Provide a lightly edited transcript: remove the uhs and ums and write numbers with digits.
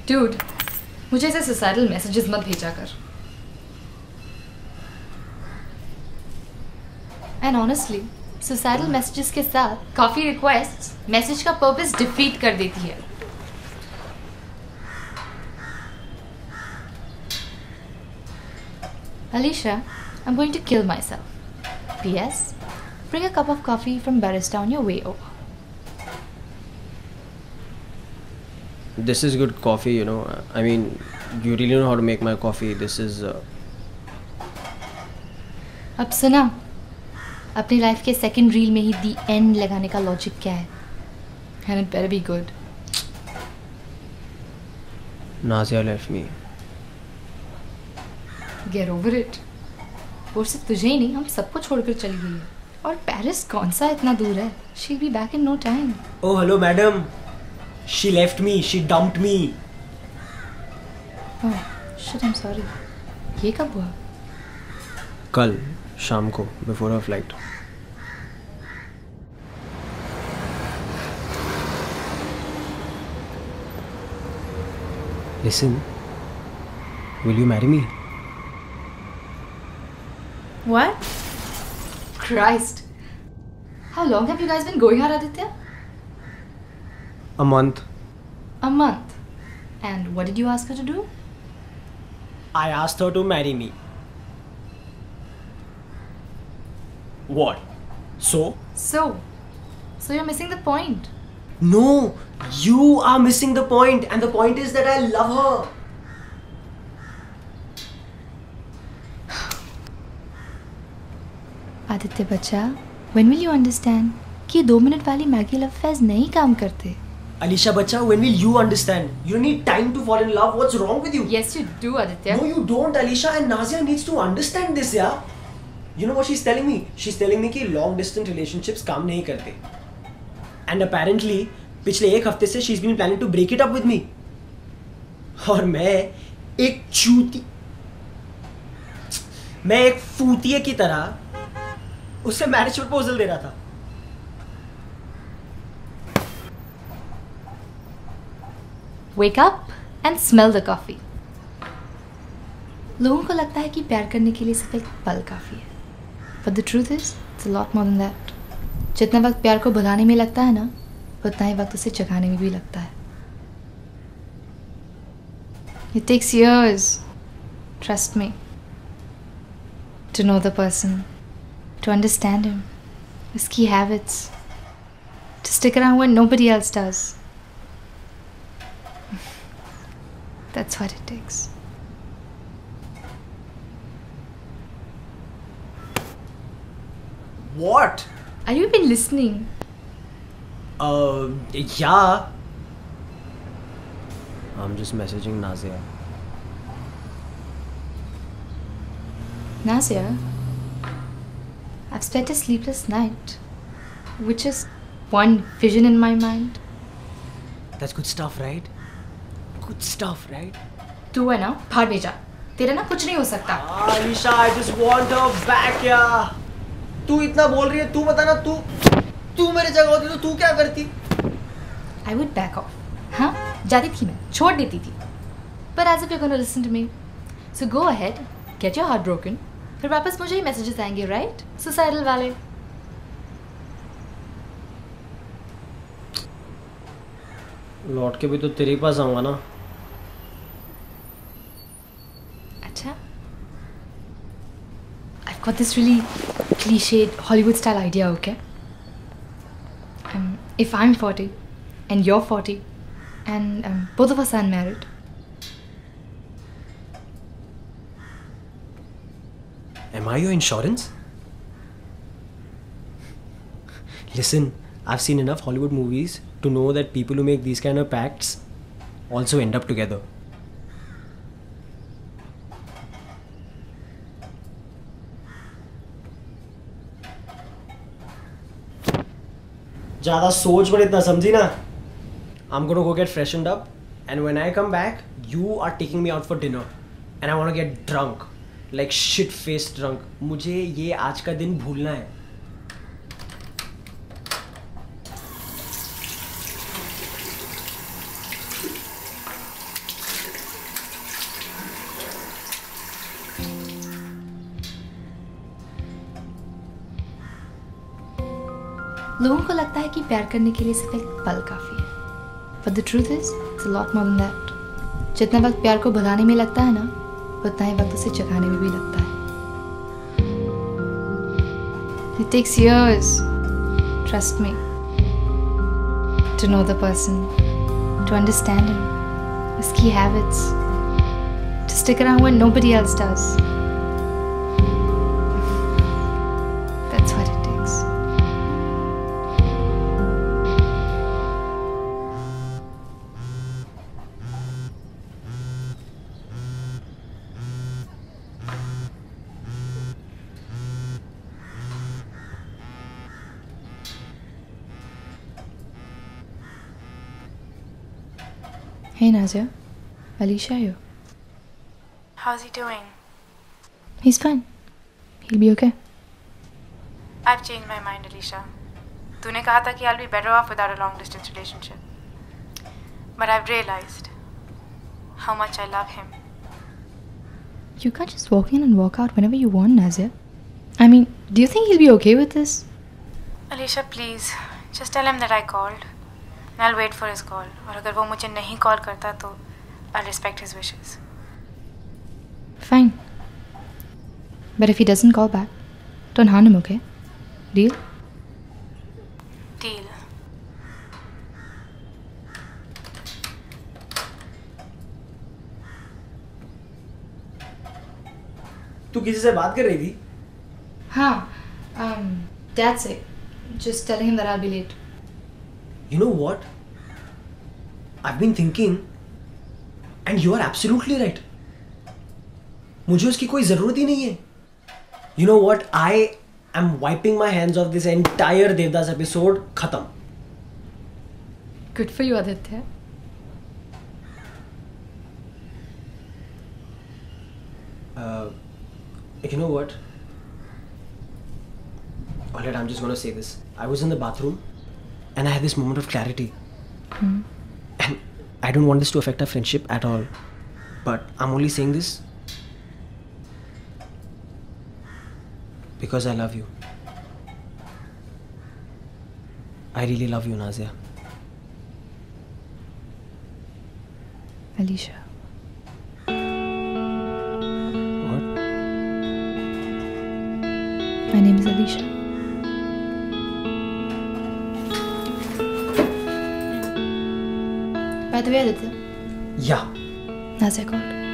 Dude, मुझे ऐसे suicidal messages मत भेजा कर. And honestly, suicidal messages के साथ coffee requests message का purpose defeat कर देती है. Alicia, I'm going to kill myself. P.S. Bring a cup of coffee from Barista on your way over. This is good coffee, you know. I mean, you really know how to make my coffee. This is... अब सुना, अपनी life के second reel में ही दी and लगाने का logic क्या है? And it better be good. Nazia left me. Get over it. वो सिर्फ तुझे ही नहीं, हम सबको छोड़कर चली गई है. और पेरिस कौन सा इतना दूर है? She'll be back in no time. Oh, hello, madam. She left me. She dumped me. Oh, shit, I'm sorry. ये कब हुआ? कल शाम को before her flight. Listen, will you marry me? What? Christ. How long have you guys been going out, Aditya? A month. A month. And what did you ask her to do? I asked her to marry me. What? So? So you're missing the point. No, you are missing the point, and the point is that I love her. Aditya बच्चा, when will you understand कि 2 minute वाली Maggi love phase नहीं काम करते? Alisha Bacha, when will you understand? You need time to fall in love. What's wrong with you? Yes, you do, Aditya. No, you don't, Alisha. And Nazia needs to understand this, yeah. You know what she's telling me? She's telling me कि long distance relationships काम नहीं करते. And apparently, पिछले 1 हफ्ते से she's been planning to break it up with me. और मैं एक फूतिये की तरह उससे मैरिज प्रपोजल दे रहा था. Wake up and smell the coffee. लोगों को लगता है कि प्यार करने के लिए सिर्फ एक पल काफी है. But the truth is, it's a lot more than that. जितना वक्त प्यार को भुलाने में लगता है ना, उतना ही वक्त उसे जगाने में भी लगता है. It takes years, trust me, to know the person, to understand him, his key habits, to stick around when nobody else does. That's what it takes. What? Are you even listening? Yeah. I'm just messaging Nazia. Nazia, I've spent a sleepless night, which is one vision in my mind. That's good stuff, right? Good stuff, right? तू है ना, भाड़ भेजा. तेरा ना कुछ नहीं हो सकता. Alisha, I just want her back, yeah. तू इतना बोल रही है, तू बता ना, तू मेरे जगह होती तो तू क्या करती? I would back off. हाँ, जाती थी मैं, छोड़ देती थी. But as if you're gonna listen to me, so go ahead, get your heart broken. फिर वापस मुझे ही messages आएंगे, right? Suicidal वाले. लौट के भी तो तेरे पास आऊंगा ना. अच्छा. I've got this really cliched Hollywood style idea, okay? If I'm 40 and you're 40 and both of us are unmarried. Am I your insurance? Listen, I've seen enough Hollywood movies to know that people who make these kind of pacts also end up together. ज़्यादा सोच पर इतना समझी ना. I'm gonna go get freshened up, and when I come back, you are taking me out for dinner, and I wanna get drunk, like shit-faced drunk. मुझे ये आज का दिन भूलना है. लोगों को लगता है कि प्यार करने के लिए सिर्फ एक पल काफ़ी है, but the truth is it's a lot more than that. जितना वक्त प्यार को भुलाने में लगता है ना, उतना ही वक्त उसे जगाने में भी लगता है. It takes years, trust me, to know the person, to understand him, his key habits, to stick around when nobody else does. That's what it takes. Hey Nazia, Alicia here. How's he doing? He's fine. He'll be okay. I've changed my mind, Alicia. तूने कहा था कि I'll be better off without a long distance relationship. But I've realized how much I love him. You can't just walk in and walk out whenever you want, Nazia. I mean, do you think he'll be okay with this? Alicia, please, just tell him that I called. And I'll wait for his call. और अगर वो मुझे नहीं call करता तो I'll respect his wishes. Fine. But if he doesn't call back, don't harm him, okay? Deal? Deal. तू किसी से बात कर रही थी? हाँ. That's it. Just telling him that I'll be late. You know what? I've been thinking, and you are absolutely right. मुझे उसकी कोई ज़रूरत ही नहीं है. You know what? I am wiping my hands off this entire Devdas episode. खत्म. Good for you, Aditya. You know what? Alright, I'm just gonna say this. I was in the bathroom and I had this moment of clarity. And I don't want this to affect our friendship at all. But I'm only saying this because I love you. I really love you, Nazia. Alicia. What? My name is Alicia. By the way, Aditya, Yeah. Nazia called.